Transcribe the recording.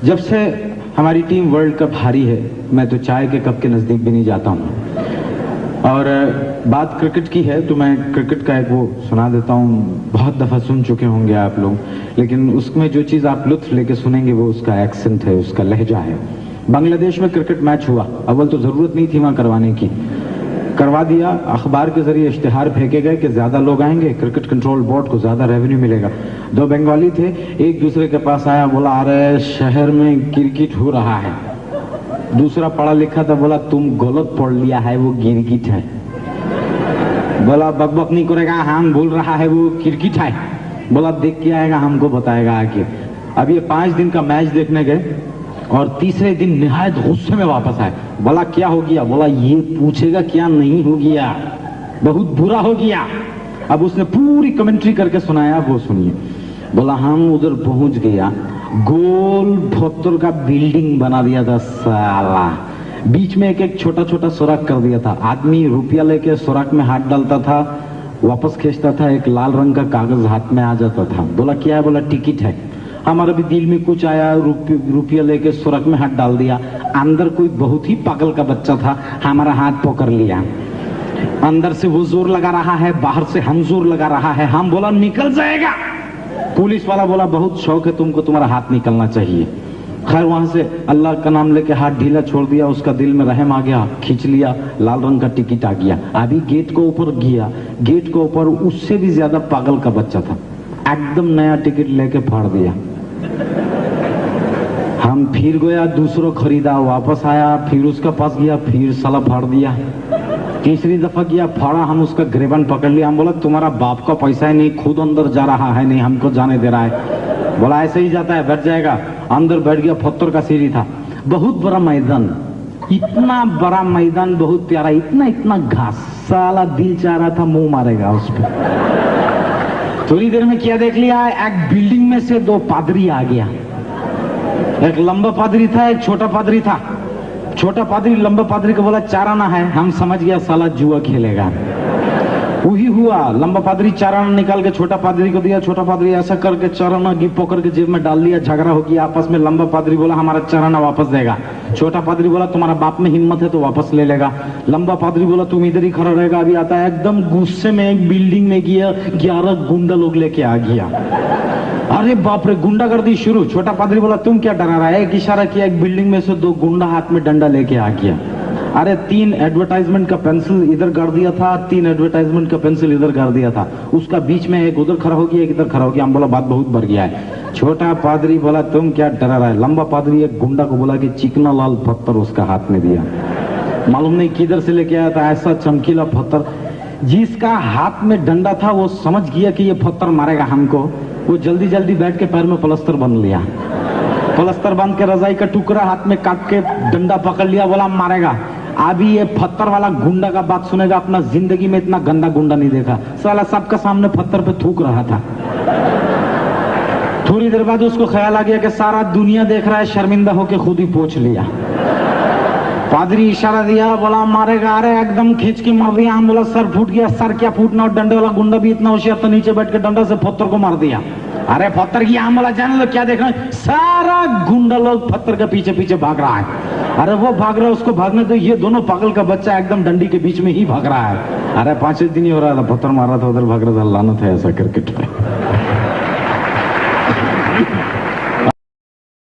जब से हमारी टीम वर्ल्ड कप हारी है, मैं तो चाय के कप के नजदीक भी नहीं जाता हूँ। और बात क्रिकेट की है तो मैं क्रिकेट का एक वो सुना देता हूँ। बहुत दफा सुन चुके होंगे आप लोग, लेकिन उसमें जो चीज आप लुत्फ लेके सुनेंगे वो उसका एक्सेंट है, उसका लहजा है। बांग्लादेश में क्रिकेट मैच हुआ, अव्वल तो जरूरत नहीं थी वहां करवाने की, करवा दिया। अखबार के जरिए इश्तिहार फेंके गए कि ज्यादा लोग आएंगे, क्रिकेट कंट्रोल बोर्ड को ज्यादा रेवेन्यू मिलेगा। दो बंगाली थे, एक दूसरे के पास आया, बोला अरे शहर में क्रिकेट हो रहा है। दूसरा पढ़ा लिखा था, बोला तुम गलत पढ़ लिया है, वो गिरगिट है। बोला बकबक नहीं करेगा, हम बोल रहा है वो क्रिकेट है। बोला देख के आएगा, हमको बताएगा आके। अब ये 5 दिन का मैच देखने गए और तीसरे दिन निहायत गुस्से में वापस आए। बोला क्या हो गया? बोला ये पूछेगा क्या नहीं हो गया, बहुत बुरा हो गया। अब उसने पूरी कमेंट्री करके सुनाया, वो सुनिए। बोला हम उधर पहुंच गया, गोल पत्थर का बिल्डिंग बना दिया था साला, बीच में एक एक छोटा छोटा सुराख कर दिया था। आदमी रुपया लेके सुराख में हाथ डालता था, वापस खींचता था, एक लाल रंग का कागज हाथ में आ जाता था। बोला क्या है? बोला टिकट है। हमारे भी दिल में कुछ आया, रुपया लेके सुरख में हाथ डाल दिया। अंदर कोई बहुत ही पागल का बच्चा था, हमारा हाथ पकड़ लिया। अंदर से वो जोर लगा रहा है, बाहर से हम जोर लगा रहा है। हम बोला निकल जाएगा। पुलिस वाला बोला बहुत शौक है तुमको, तुम्हारा हाथ निकलना चाहिए। खैर वहां से अल्लाह का नाम लेके हाथ ढीला छोड़ दिया, उसका दिल में रहम आ गया, खींच लिया, लाल रंग का टिकट आ गया। अभी गेट को ऊपर गया, गेट के ऊपर उससे भी ज्यादा पागल का बच्चा था, एकदम नया टिकट लेके फाड़ दिया। हम फिर गया, दूसरों खरीदा, वापस आया, फिर उसका पास गया, फिर साला फाड़ दिया। तीसरी दफा गया, फाड़ा, हम उसका गिरबान पकड़ लिया। हम बोला तुम्हारा बाप का पैसा है नहीं, खुद अंदर जा रहा है, नहीं हमको जाने दे रहा है। बोला ऐसे ही जाता है, बैठ जाएगा। अंदर बैठ गया, पत्थर का सीढ़ी था, बहुत बड़ा मैदान, इतना बड़ा मैदान, बहुत प्यारा, इतना इतना घास, साला दिल चाह रहा था मुंह मारेगा उस पर। थोड़ी देर में क्या देख लिया, एक बिल्डिंग में से 2 पादरी आ गया। एक लंबा पादरी था, एक छोटा पादरी था। छोटा पादरी लंबा पादरी को बोला 4 आना है। हम समझ गया साला जुआ खेलेगा। वही हुआ, लंबा पादरी 4 आना निकाल के छोटा पादरी को दिया। छोटा पादरी ऐसा करके 4 आना पकड़ के जेब में डाल लिया। झगड़ा हो गया आपस में। लंबा पादरी बोला हमारा 4 आना वापस देगा। छोटा पादरी बोला तुम्हारा बाप में हिम्मत है तो वापस ले लेगा। लंबा पादरी बोला तुम इधर ही खड़ा रहेगा, अभी आता है। एकदम गुस्से में एक बिल्डिंग में गया, 11 गुंडा लोग लेके आ गया। अरे बाप रे, गुंडागर्दी शुरू। छोटा पादरी बोला तुम क्या डरा रहा है? एक इशारा किया, एक बिल्डिंग में से 2 गुंडा हाथ में डंडा लेके आ गया। अरे 3 एडवर्टाइजमेंट का पेंसिल इधर गाड़ दिया था, 3 एडवर्टाइजमेंट का पेंसिल इधर गाड़ दिया था। उसका बीच में एक उधर खड़ा हो गया, एक इधर खड़ा हो गया। हम बोला बात बहुत बढ़ गया है। छोटा पादरी बोला तुम क्या डरा रहा है? लंबा पादरी एक गुंडा को बोला कि चिकना लाल पत्थर उसका हाथ में दिया। मालूम नहीं किधर से लेके आया था ऐसा चमकीला पत्थर। जिसका हाथ में डंडा था वो समझ गया कि ये पत्थर मारेगा हमको। वो जल्दी जल्दी बैठ के पैर में प्लास्टर बांध लिया। प्लास्टर बांध के रजाई का टुकड़ा हाथ में काट के डंडा पकड़ लिया, बोला मारेगा। अभी ये पत्थर वाला गुंडा का बात सुनेगा, अपना जिंदगी में इतना गंदा गुंडा नहीं देखा। साला सबका सामने पत्थर पे थूक रहा था। थोड़ी देर बाद उसको ख्याल आ गया कि सारा दुनिया देख रहा है, शर्मिंदा होके खुद ही पोंछ लिया। पादरी इशारा दिया, बोला मारेगा। अरे एकदम खींच के मार दिया। हम बोला सर फूट गया। सर क्या फूटना, डंडे वाला गुंडा भी इतना होशियार था, नीचे बैठ के डंडा से पत्थर को मार दिया। अरे पत्थर की हम बोला जाने लो, क्या देख रहे हैं? सारा गुंडा लोग पत्थर के पीछे पीछे भाग रहा है। अरे वो भाग रहा है, उसको भागने दो। ये दोनों पागल का बच्चा एकदम डंडी के बीच में ही भाग रहा है। अरे 5 दिन ही हो रहा था, पत्थर मार रहा था, उधर भाग रहा था। लानत है ऐसा क्रिकेट पे।